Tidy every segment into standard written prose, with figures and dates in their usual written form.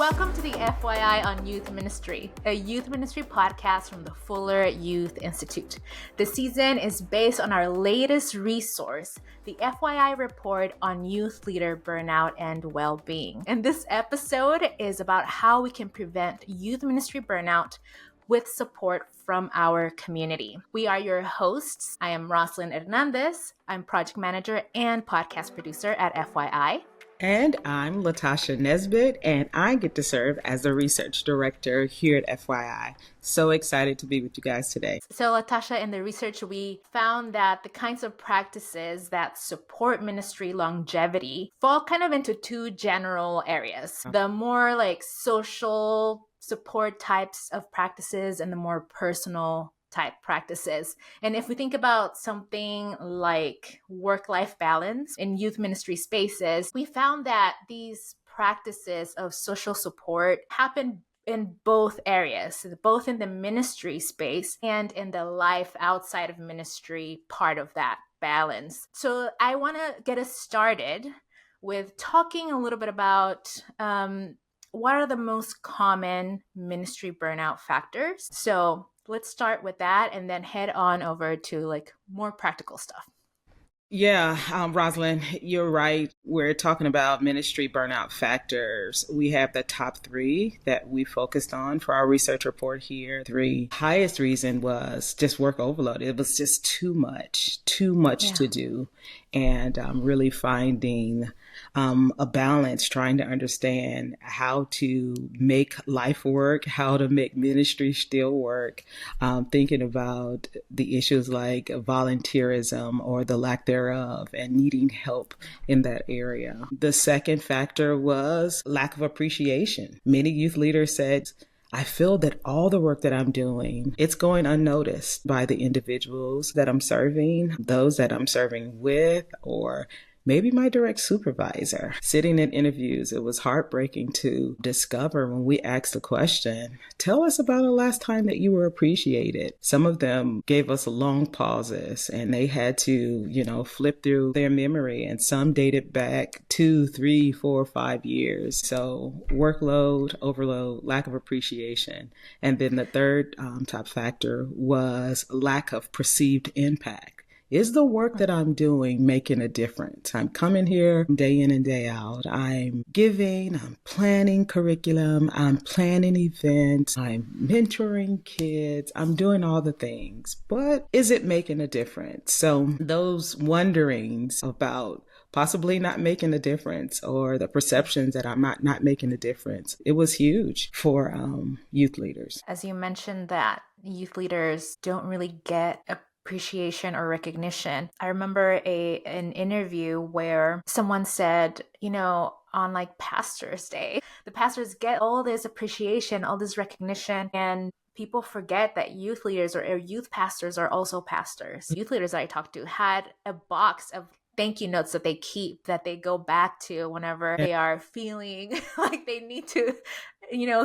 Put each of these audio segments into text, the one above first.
Welcome to the FYI on Youth Ministry, a youth ministry podcast from the Fuller Youth Institute. The season is based on our latest resource, the FYI report on youth leader burnout and well-being. And this episode is about how we can prevent youth ministry burnout with support from our community. We are your hosts. I am Roslyn Hernández. I'm project manager and podcast producer at FYI. And I'm LaTasha Nesbitt, and I get to serve as the research director here at FYI. So excited to be with you guys today. So LaTasha, in the research, we found that the kinds of practices that support ministry longevity fall kind of into two general areas. The more like social support types of practices and the more personal type practices. And if we think about something like work-life balance in youth ministry spaces, we found that these practices of social support happen in both areas, both in the ministry space and in the life outside of ministry part of that balance. So I want to get us started with talking a little bit about what are the most common ministry burnout factors. So let's start with that and then head on over to like more practical stuff. Yeah, Roslyn, you're right. We're talking about ministry burnout factors. We have the top 3 that we focused on for our research report here. 3 highest reason was just work overload. It was just too much to do. And really finding a balance, trying to understand how to make life work, how to make ministry still work, thinking about the issues like volunteerism or the lack thereof and needing help in that area. The second factor was lack of appreciation. Many youth leaders said, I feel that all the work that I'm doing, it's going unnoticed by the individuals that I'm serving, those that I'm serving with, or maybe my direct supervisor. Sitting in interviews, it was heartbreaking to discover when we asked the question, tell us about the last time that you were appreciated. Some of them gave us long pauses and they had to, flip through their memory, and some dated back 2, 3, 4, 5 years. So workload, overload, lack of appreciation. And then the third top factor was lack of perceived impact. Is the work that I'm doing making a difference? I'm coming here day in and day out. I'm giving, I'm planning curriculum, I'm planning events, I'm mentoring kids, I'm doing all the things, but is it making a difference? So those wonderings about possibly not making a difference or the perceptions that I'm not making a difference, it was huge for youth leaders. As you mentioned that youth leaders don't really get appreciation or recognition. I remember an interview where someone said, on like Pastor's Day, the pastors get all this appreciation, all this recognition, and people forget that youth leaders or youth pastors are also pastors. Youth leaders that I talked to had a box of thank you notes that they keep, that they go back to whenever they are feeling like they need to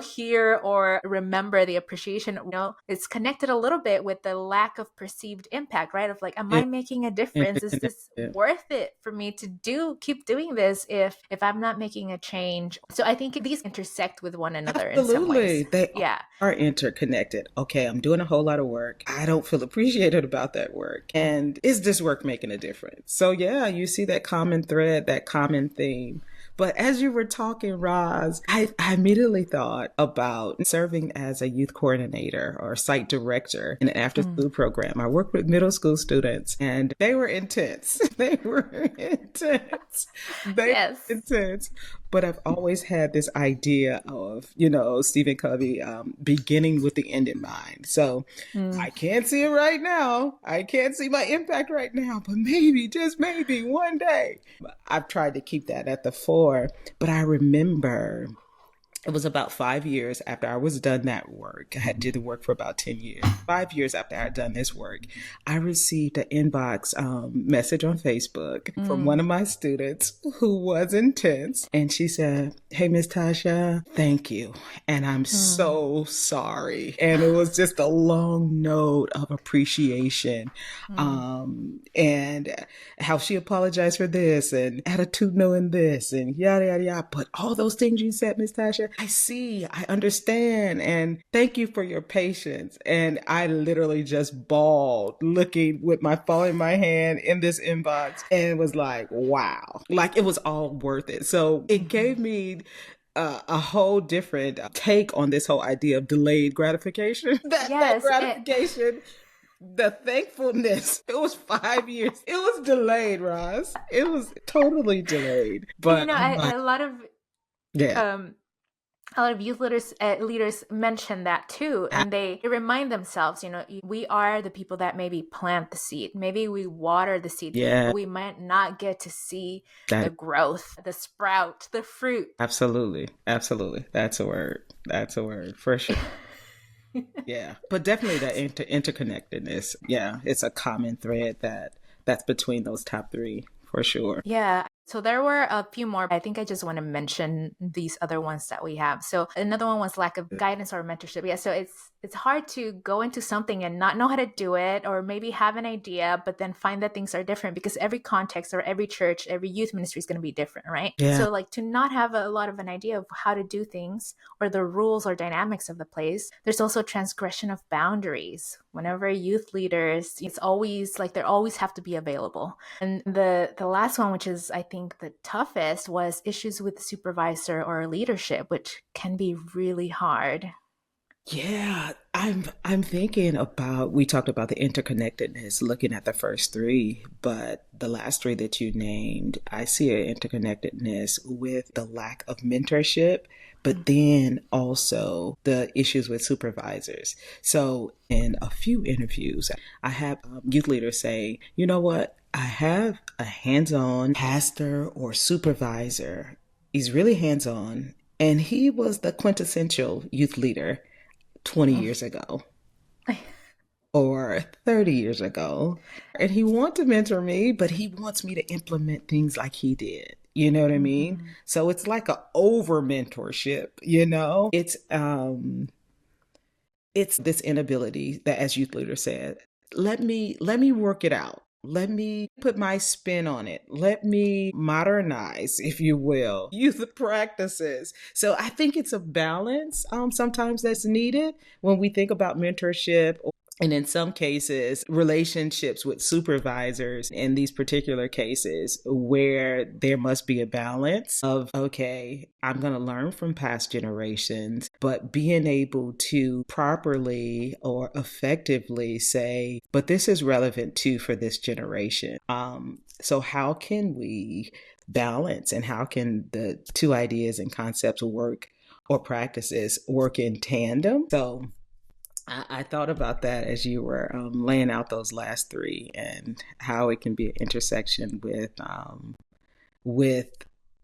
hear or remember the appreciation. It's connected a little bit with the lack of perceived impact, right? Of like, am I making a difference? Is this worth it for me to keep doing this if I'm not making a change? So I think these intersect with one another. Absolutely. In some ways. They are interconnected. Okay, I'm doing a whole lot of work. I don't feel appreciated about that work. And is this work making a difference? So yeah, you see that common thread, that common theme. But as you were talking, Roz, I immediately thought about serving as a youth coordinator or site director in an after-school program. I worked with middle school students and they were intense. They were intense. But I've always had this idea of, Stephen Covey, beginning with the end in mind. So I can't see it right now. I can't see my impact right now, but maybe, just maybe one day. I've tried to keep that at the fore, but I remember it was about 5 years after I was done that work. I had did the work for about 10 years. 5 years after I had done this work, I received an inbox message on Facebook from one of my students who was intense. And she said, hey, Miss Tasha, thank you. And I'm so sorry. And it was just a long note of appreciation and how she apologized for this and attitudinal in this and yada, yada, yada. But all those things you said, Miss Tasha, I see, I understand, and thank you for your patience. And I literally just bawled looking with my phone in my hand in this inbox and was like, wow, like it was all worth it. So it gave me a whole different take on this whole idea of delayed gratification. That Yes, gratification, the thankfulness, it was 5 years. It was delayed, Roz. It was totally delayed. But I'm like, a lot of yeah. um, a lot of youth leaders mention that too, and they remind themselves, we are the people that maybe plant the seed. Maybe we water the seed. Yeah. We might not get to see That the growth, the sprout, the fruit. Absolutely. Absolutely. That's a word. That's a word for sure. Yeah. But definitely that interconnectedness. Yeah. It's a common thread that's between those top three for sure. Yeah. So there were a few more. I think I just want to mention these other ones that we have. So another one was lack of guidance or mentorship. Yeah. So it's hard to go into something and not know how to do it, or maybe have an idea, but then find that things are different, because every context or every church, every youth ministry is going to be different, right? Yeah. So like to not have a lot of an idea of how to do things or the rules or dynamics of the place. There's also transgression of boundaries. Whenever youth leaders, it's always like they always have to be available. And the last one, which is I think the toughest, was issues with the supervisor or leadership, which can be really hard. Yeah, I'm thinking about, we talked about the interconnectedness looking at the first three, but the last three that you named, I see an interconnectedness with the lack of mentorship, but then also the issues with supervisors. So in a few interviews, I have youth leaders say, you know what? I have a hands-on pastor or supervisor. He's really hands-on, and he was the quintessential youth leader 20 years ago or 30 years ago. And he wants to mentor me, but he wants me to implement things like he did. You know what I mean? So it's like a over mentorship, It's this inability that, as youth leader said, let me work it out. Let me put my spin on it. Let me modernize, if you will, youth practices. So I think it's a balance sometimes that's needed when we think about mentorship, and in some cases, relationships with supervisors in these particular cases where there must be a balance of, okay, I'm going to learn from past generations, but being able to properly or effectively say, but this is relevant too for this generation. So how can we balance, and how can the two ideas and concepts work, or practices work in tandem? So I thought about that as you were laying out those last three, and how it can be an intersection with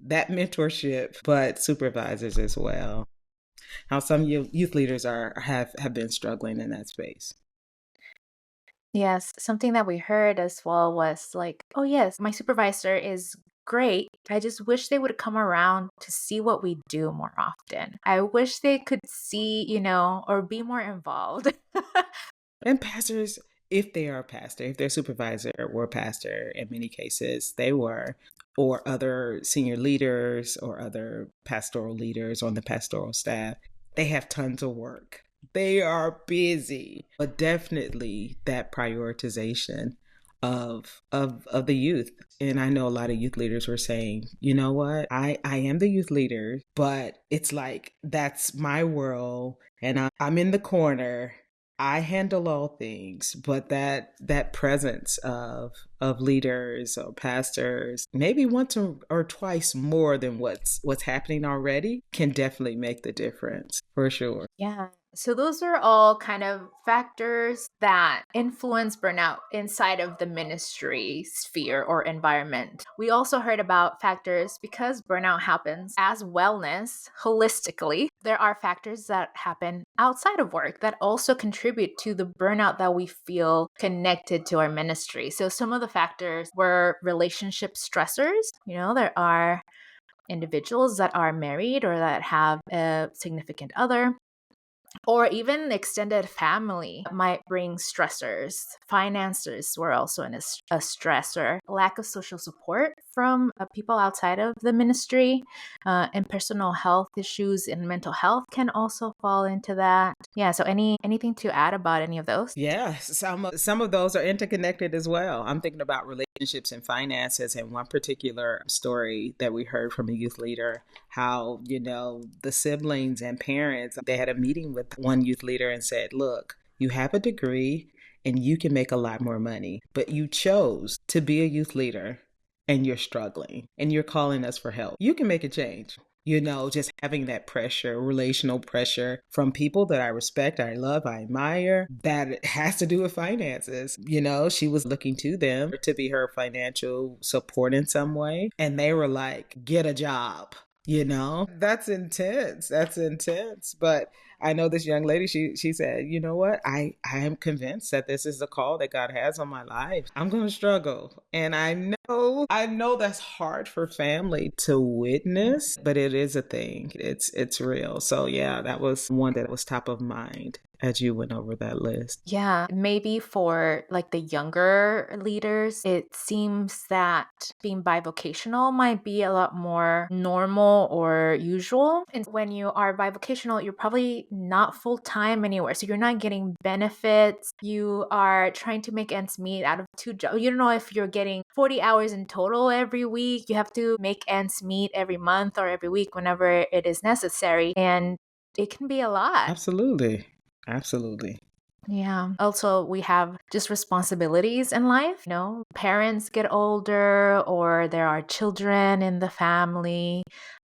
that mentorship, but supervisors as well. How some youth leaders have been struggling in that space. Yes, something that we heard as well was like, oh, yes, my supervisor is great. I just wish they would come around to see what we do more often. I wish they could see, or be more involved. And pastors, if they are a pastor, if their supervisor were a pastor, in many cases they were, or other senior leaders or other pastoral leaders on the pastoral staff, they have tons of work. They are busy, but definitely that prioritization of the youth. And I know a lot of youth leaders were saying, you know what, I am the youth leader, but it's like that's my world, and I'm in the corner. I handle all things, but that presence of leaders or pastors, maybe once or twice more than what's happening already, can definitely make the difference for sure. Yeah. So those are all kind of factors that influence burnout inside of the ministry sphere or environment. We also heard about factors, because burnout happens as wellness holistically. There are factors that happen outside of work that also contribute to the burnout that we feel connected to our ministry. So some of the factors were relationship stressors. There are individuals that are married or that have a significant other or even extended family might bring stressors. Finances were also a stressor. Lack of social support from people outside of the ministry, and personal health issues and mental health can also fall into that. Yeah. So anything to add about any of those? Yeah, some of those are interconnected as well. I'm thinking about relationships and finances, and one particular story that we heard from a youth leader, how, the siblings and parents, they had a meeting with one youth leader and said, look, you have a degree and you can make a lot more money, but you chose to be a youth leader and you're struggling and you're calling us for help. You can make a change. Just having that pressure, relational pressure from people that I respect, I love, I admire, that has to do with finances. She was looking to them to be her financial support in some way. And they were like, get a job. That's intense. That's intense. But I know this young lady, she said, you know what? I am convinced that this is the call that God has on my life. I'm going to struggle. And I know that's hard for family to witness, but it is a thing. It's real. So yeah, that was one that was top of mind as you went over that list. Yeah, maybe for like the younger leaders, it seems that being bivocational might be a lot more normal or usual. And when you are bivocational, you're probably not full-time anywhere. So you're not getting benefits. You are trying to make ends meet out of two jobs. You don't know if you're getting 40 hours in total every week. You have to make ends meet every month or every week whenever it is necessary. And it can be a lot. Absolutely. Absolutely. Yeah. Also, we have just responsibilities in life. Parents get older, or there are children in the family,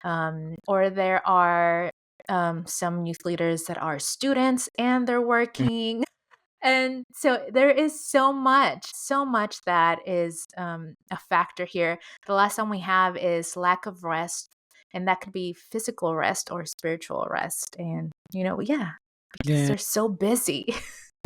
or there are some youth leaders that are students and they're working. And so there is so much that is a factor here. The last one we have is lack of rest, and that could be physical rest or spiritual rest. And, because they're so busy.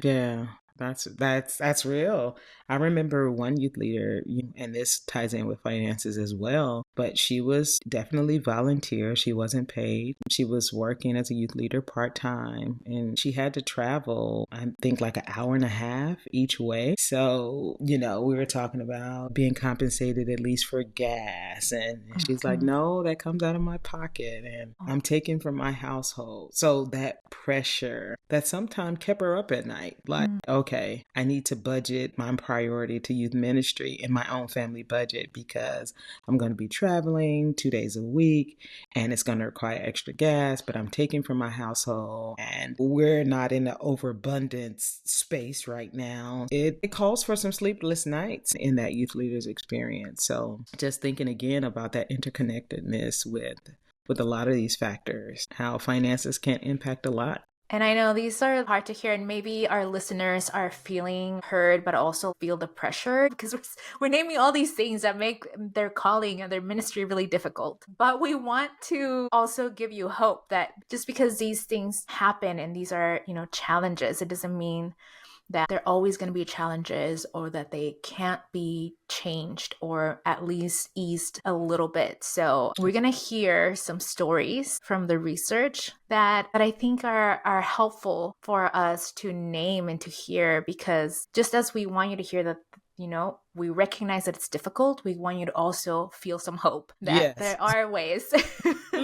Yeah, that's real. I remember one youth leader, and this ties in with finances as well, but she was definitely volunteer. She wasn't paid. She was working as a youth leader part-time, and she had to travel, I think, like an hour and a half each way. So, we were talking about being compensated at least for gas, and she's like, no, that comes out of my pocket, and I'm taking from my household. So that pressure that sometimes kept her up at night. Like, okay, I need to budget my priority to youth ministry in my own family budget because I'm going to be traveling 2 days a week and it's going to require extra gas, but I'm taking from my household and we're not in an overabundance space right now. It calls for some sleepless nights in that youth leader's experience. So just thinking again about that interconnectedness with a lot of these factors, how finances can impact a lot. And I know these are hard to hear, and maybe our listeners are feeling heard, but also feel the pressure because we're naming all these things that make their calling and their ministry really difficult. But we want to also give you hope that just because these things happen and these are, challenges, it doesn't mean that there are always going to be challenges or that they can't be changed or at least eased a little bit. So we're going to hear some stories from the research that I think are helpful for us to name and to hear, because just as we want you to hear that, we recognize that it's difficult, we want you to also feel some hope that there are ways.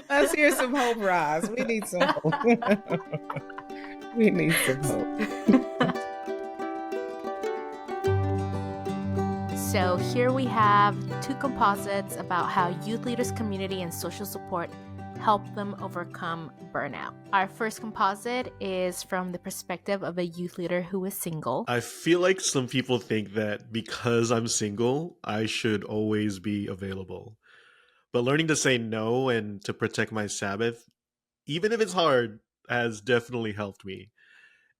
Let's hear some hope, Roz. We need some hope. We need some hope. So here we have 2 composites about how youth leaders, community, and social support help them overcome burnout. Our first composite is from the perspective of a youth leader who is single. I feel like some people think that because I'm single, I should always be available. But learning to say no and to protect my Sabbath, even if it's hard, has definitely helped me.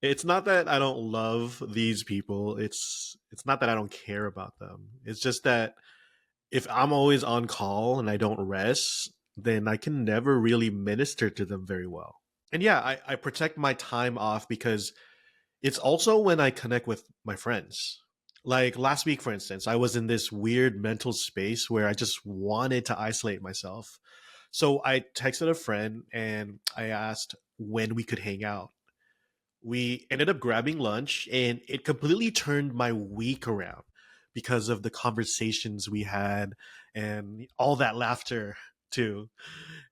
It's not that I don't love these people. It's not that I don't care about them. It's just that if I'm always on call and I don't rest, then I can never really minister to them very well. And yeah, I protect my time off because it's also when I connect with my friends. Like last week, for instance, I was in this weird mental space where I just wanted to isolate myself. So I texted a friend and I asked when we could hang out. We ended up grabbing lunch, and it completely turned my week around because of the conversations we had and all that laughter too.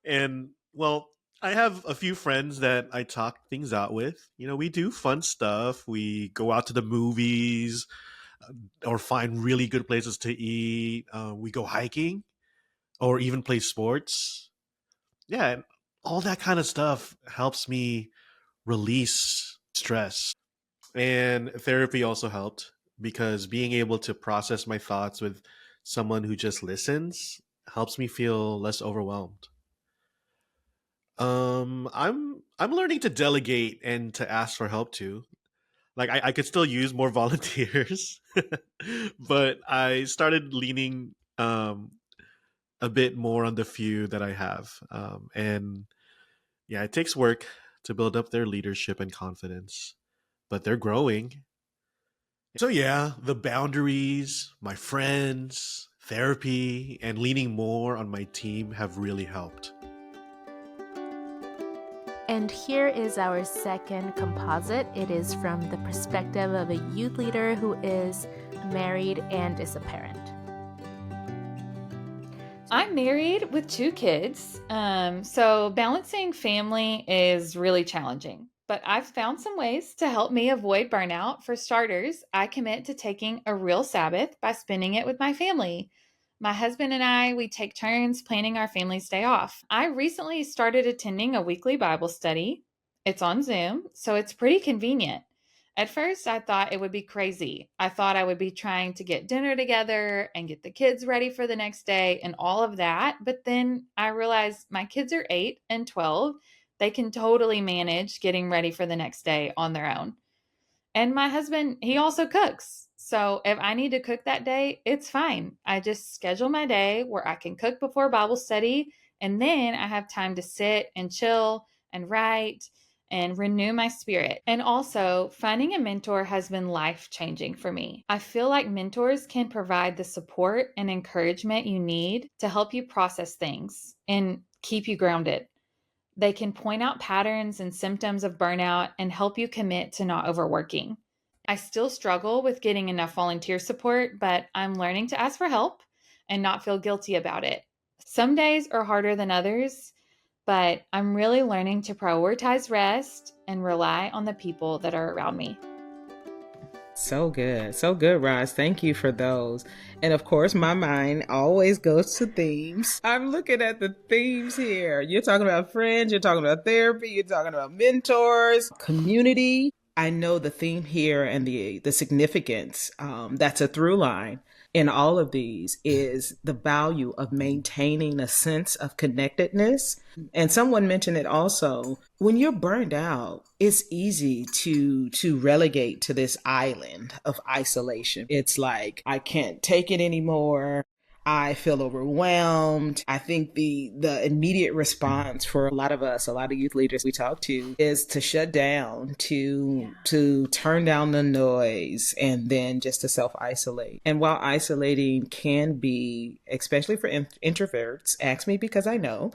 And well, I have a few friends that I talk things out with. We do fun stuff. We go out to the movies, or find really good places to eat. We go hiking or even play sports. Yeah, and all that kind of stuff helps me release stress. And therapy also helped because being able to process my thoughts with someone who just listens helps me feel less overwhelmed. I'm learning to delegate and to ask for help too. Like I could still use more volunteers, but I started leaning a bit more on the few that I have. And yeah, it takes work to build up their leadership and confidence, but they're growing. So yeah, the boundaries, my friends, therapy, and leaning more on my team have really helped. And here is our second composite. It is from the perspective of a youth leader who is married and is a parent. I'm married with 2 kids, so balancing family is really challenging. But I've found some ways to help me avoid burnout. For starters, I commit to taking a real Sabbath by spending it with my family. My husband and I, we take turns planning our family's day off. I recently started attending a weekly Bible study. It's on Zoom, so it's pretty convenient. At first, I thought it would be crazy. I thought I would be trying to get dinner together and get the kids ready for the next day and all of that. But then I realized my kids are 8 and 12. They can totally manage getting ready for the next day on their own. And my husband, he also cooks. So if I need to cook that day, it's fine. I just schedule my day where I can cook before Bible study, and then I have time to sit and chill and write and renew my spirit. And also, finding a mentor has been life-changing for me. I feel like mentors can provide the support and encouragement you need to help you process things and keep you grounded. They can point out patterns and symptoms of burnout and help you commit to not overworking. I still struggle with getting enough volunteer support, but I'm learning to ask for help and not feel guilty about it. Some days are harder than others, but I'm really learning to prioritize rest and rely on the people that are around me. So good. So good, Roz. Thank you for those. And of course, my mind always goes to themes. I'm looking at the themes here. You're talking about friends, you're talking about therapy, you're talking about mentors, community. I know the theme here and the significance, that's a through line in all of these, is the value of maintaining a sense of connectedness. And someone mentioned it also. When you're burned out, it's easy to relegate to this island of isolation. It's like, I can't take it anymore. I feel overwhelmed. I think the immediate response for a lot of us, a lot of youth leaders we talk to, is to shut down, to turn down the noise, and then just to self-isolate. And while isolating can be, especially for introverts, ask me because I know,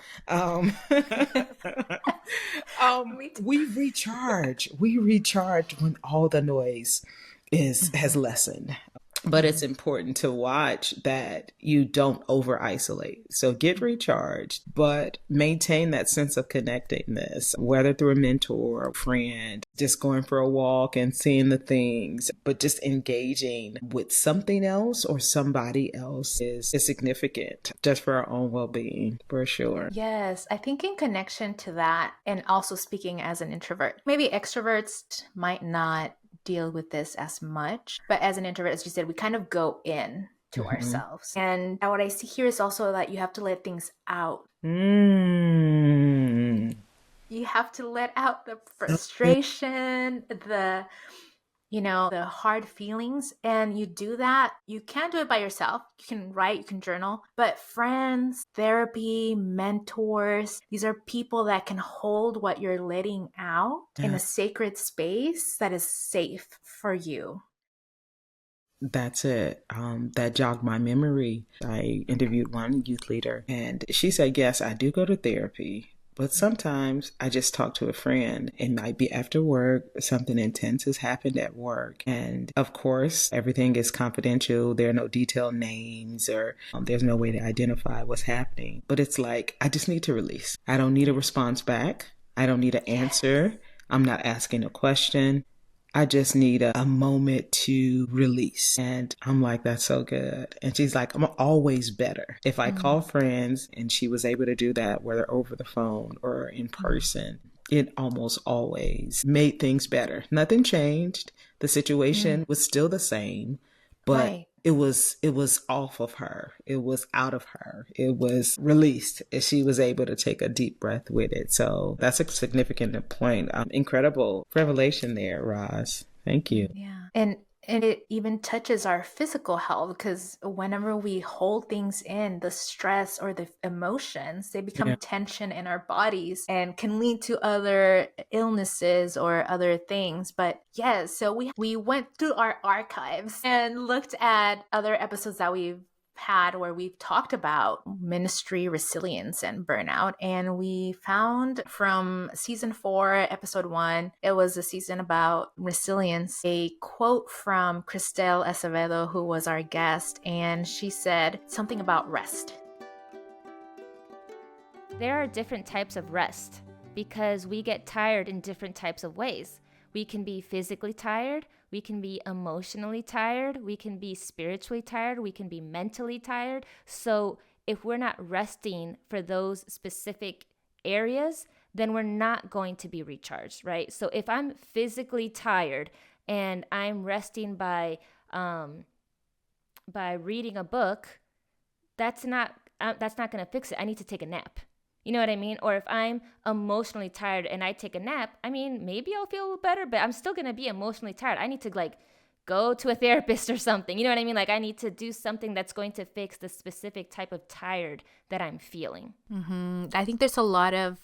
we recharge when all the noise has lessened. But it's important to watch that you don't over isolate. So get recharged, but maintain that sense of connectedness, whether through a mentor or a friend, just going for a walk and seeing the things, but just engaging with something else or somebody else is significant just for our own well-being, for sure. Yes, I think in connection to that, and also speaking as an introvert, maybe extroverts might not deal with this as much, but as an introvert, as you said, we kind of go in to ourselves. And what I see here is also that you have to let things out. You have to let out the frustration, the hard feelings. And you do that. You can't do it by yourself. You can write, you can journal, but friends, therapy, mentors, these are people that can hold what you're letting out in a sacred space that is safe for you. That's it. That jogged my memory. I interviewed one youth leader and she said, yes, I do go to therapy, But sometimes I just talk to a friend. It might be after work, something intense has happened at work. And of course, everything is confidential. There are no detailed names or there's no way to identify what's happening. But it's like, I just need to release. I don't need a response back. I don't need an answer. I'm not asking a question. I just need a moment to release. And I'm like, that's so good. And she's like, I'm always better. If I call friends, and she was able to do that, whether over the phone or in person, it almost always made things better. Nothing changed. The situation was still the same, but it was off of her. It was out of her. It was released. And she was able to take a deep breath with it. So that's a significant point. Incredible revelation there, Roz. Thank you. Yeah. And it even touches our physical health, because whenever we hold things in, the stress or the emotions, they become tension in our bodies and can lead to other illnesses or other things. But yes, so we went through our archives and looked at other episodes that we've had where we've talked about ministry resilience and burnout. And we found from season 4, episode 1, it was a season about resilience, a quote from Kristel Acevedo, who was our guest. And she said something about rest. There are different types of rest because we get tired in different types of ways. We can be physically tired, we can be emotionally tired, we can be spiritually tired, we can be mentally tired. So if we're not resting for those specific areas, then we're not going to be recharged, right? So if I'm physically tired and I'm resting by reading a book, that's not going to fix it. I need to take a nap. You know what I mean? Or if I'm emotionally tired and I take a nap, I mean, maybe I'll feel a little better, but I'm still going to be emotionally tired. I need to go to a therapist or something. You know what I mean? I need to do something that's going to fix the specific type of tired that I'm feeling. I think there's a lot of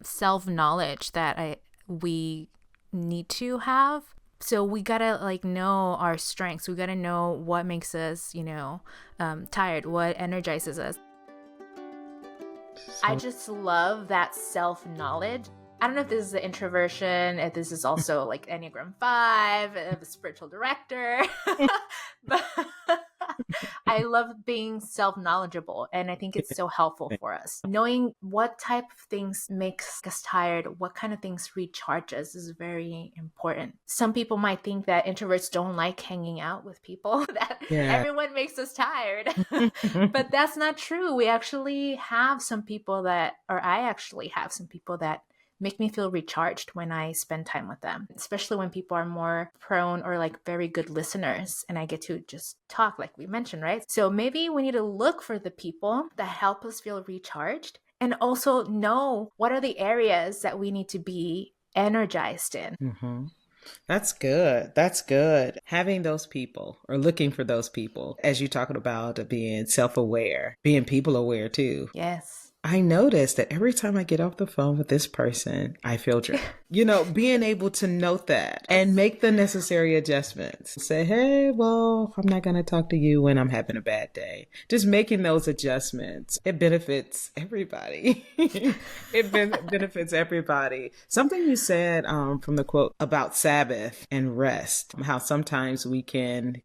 self-knowledge that we need to have. So we gotta know our strengths. We gotta know what makes us, tired, what energizes us. I just love that self-knowledge. I don't know if this is the introversion, if this is also Enneagram 5, a spiritual director, but I love being self-knowledgeable, and I think it's so helpful for us. Knowing what type of things makes us tired, what kind of things recharge us is very important. Some people might think that introverts don't like hanging out with people, that everyone makes us tired, but that's not true. We actually have some people I actually have some people that make me feel recharged when I spend time with them, especially when people are more prone or very good listeners and I get to just talk like we mentioned, right? So maybe we need to look for the people that help us feel recharged and also know what are the areas that we need to be energized in. That's good. That's good. Having those people or looking for those people, as you talking about being self-aware, being people aware too. Yes. I noticed that every time I get off the phone with this person, I feel drained. Being able to note that and make the necessary adjustments. Say, hey, well, I'm not going to talk to you when I'm having a bad day. Just making those adjustments. It benefits everybody. It benefits everybody. Something you said from the quote about Sabbath and rest, how sometimes we can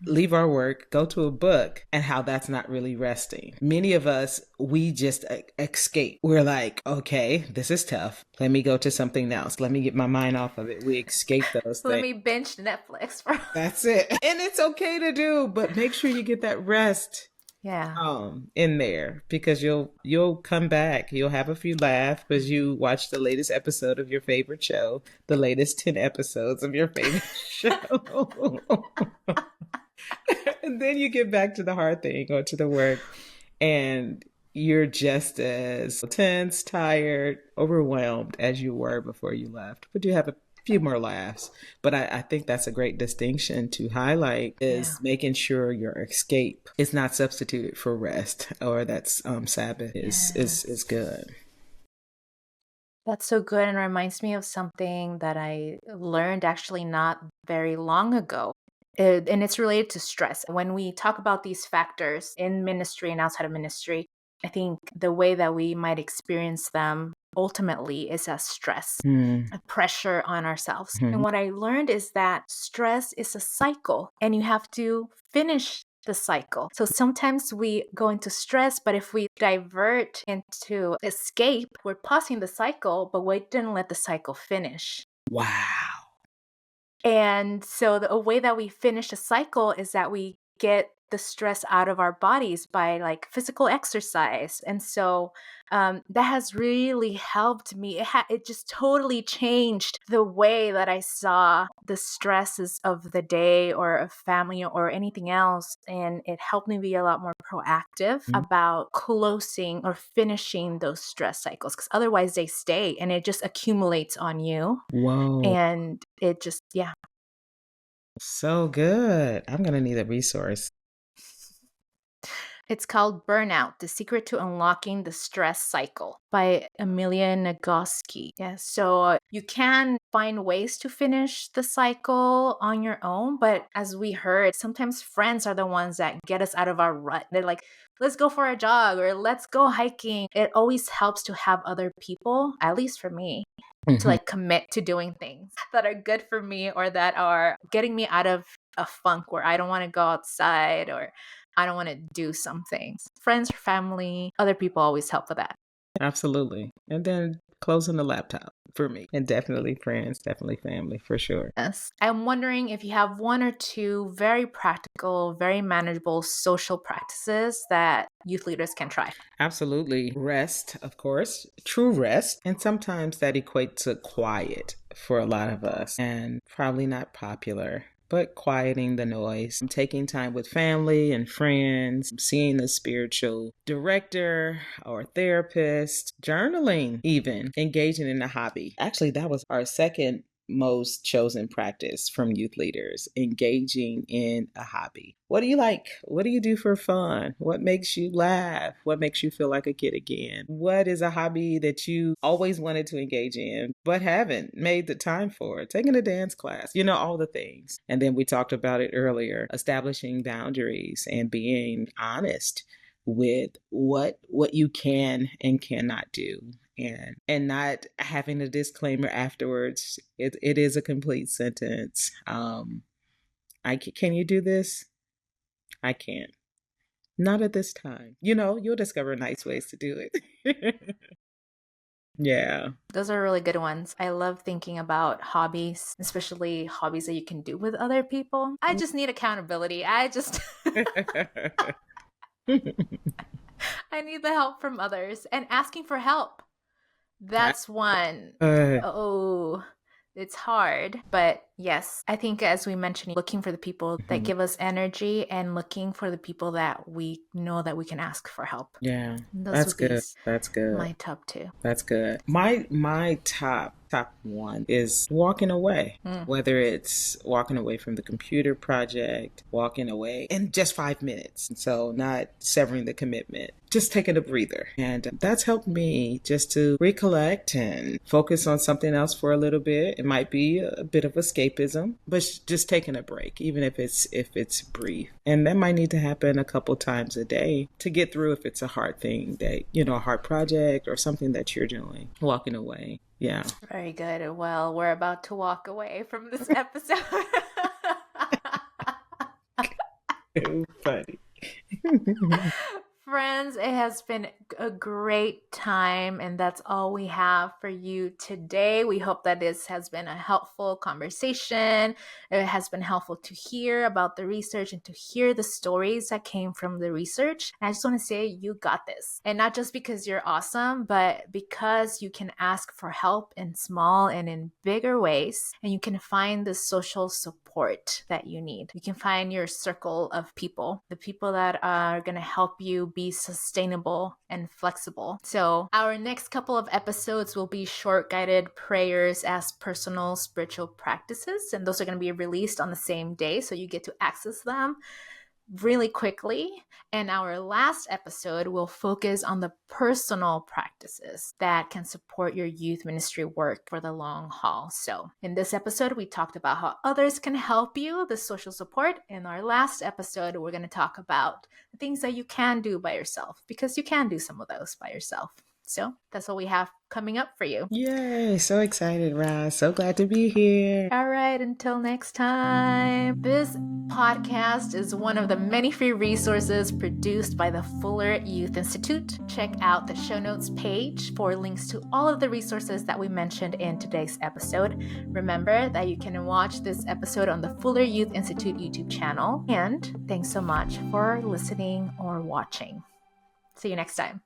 leave our work, go to a book, and how that's not really resting. Many of us, we just escape. We're like, okay, this is tough. Let me go to something else. Let me get my mind off of it. We escape those things. Let me binge Netflix. That's it. And it's okay to do, but make sure you get that rest in there, because you'll come back. You'll have a few laughs because you watched the latest episode of your favorite show, the latest 10 episodes of your favorite show. And then you get back to the hard thing or to the work, and you're just as tense, tired, overwhelmed as you were before you left. But you have a few more laughs. But I think that's a great distinction to highlight, is making sure your escape is not substituted for rest, or that's Sabbath is good. That's so good, and reminds me of something that I learned actually not very long ago. And it's related to stress. When we talk about these factors in ministry and outside of ministry, I think the way that we might experience them ultimately is as stress, Mm. a pressure on ourselves. Mhm. And what I learned is that stress is a cycle and you have to finish the cycle. So sometimes we go into stress, but if we divert into escape, we're pausing the cycle, but we didn't let the cycle finish. Wow. And so a way that we finish a cycle is that we get the stress out of our bodies by like physical exercise. And so that has really helped me. It just totally changed the way that I saw the stresses of the day or of family or anything else. And it helped me be a lot more proactive about closing or finishing those stress cycles, because otherwise they stay and it just accumulates on you. Whoa. And it just, yeah. So good. I'm going to need a resource. It's called Burnout, The Secret to Unlocking the Stress Cycle by Amelia Nagoski. Yeah, so you can find ways to finish the cycle on your own, but as we heard, sometimes friends are the ones that get us out of our rut. They're like, let's go for a jog or let's go hiking. It always helps to have other people, at least for me, to like commit to doing things that are good for me or that are getting me out of a funk where I don't want to go outside or I don't want to do some things. Friends, family, other people always help with that. Absolutely. And then closing the laptop for me. And definitely friends, definitely family, for sure. Yes. I'm wondering if you have one or two very practical, very manageable social practices that youth leaders can try. Absolutely. Rest, of course, true rest. And sometimes that equates to quiet for a lot of us and probably not popular. But quieting the noise, taking time with family and friends, seeing a spiritual director or therapist, journaling even, engaging in a hobby. Actually, that was our second most chosen practice from youth leaders, engaging in a hobby. What do you like? What do you do for fun? What makes you laugh? What makes you feel like a kid again? What is a hobby that you always wanted to engage in but haven't made the time for? Taking a dance class, all the things. And then we talked about it earlier, establishing boundaries and being honest with what you can and cannot do. And not having a disclaimer afterwards. It is a complete sentence. Can you do this? I can't. Not at this time. You'll discover nice ways to do it. Yeah. Those are really good ones. I love thinking about hobbies, especially hobbies that you can do with other people. I just need accountability. I need the help from others and asking for help. That's one. It's hard. But yes, I think as we mentioned, looking for the people that give us energy and looking for the people that we know that we can ask for help. Yeah. That's good. That's good. My top two. That's good. My top one is walking away, whether it's walking away from the computer project, walking away in just 5 minutes. So not severing the commitment, just taking a breather. And that's helped me just to recollect and focus on something else for a little bit. It might be a bit of escapism, but just taking a break, even if it's brief. And that might need to happen a couple times a day to get through if it's a hard thing that, a hard project or something that you're doing, walking away. Yeah. Very good. Well, we're about to walk away from this episode. Funny. Friends, it has been a great time, and that's all we have for you today. We hope that this has been a helpful conversation. It has been helpful to hear about the research and to hear the stories that came from the research. And I just want to say you got this. And not just because you're awesome, but because you can ask for help in small and in bigger ways, and you can find the social support that you need. You can find your circle of people, the people that are going to help you be sustainable and flexible. So our next couple of episodes will be short guided prayers as personal spiritual practices, and those are going to be released on the same day, so you get to access them really quickly. And our last episode will focus on the personal practices that can support your youth ministry work for the long haul. So in this episode, we talked about how others can help you, the social support. In our last episode, we're going to talk about the things that you can do by yourself, because you can do some of those by yourself. So that's what we have coming up for you. Yay, so excited, Roz. So glad to be here. All right, until next time. This podcast is one of the many free resources produced by the Fuller Youth Institute. Check out the show notes page for links to all of the resources that we mentioned in today's episode. Remember that you can watch this episode on the Fuller Youth Institute YouTube channel. And thanks so much for listening or watching. See you next time.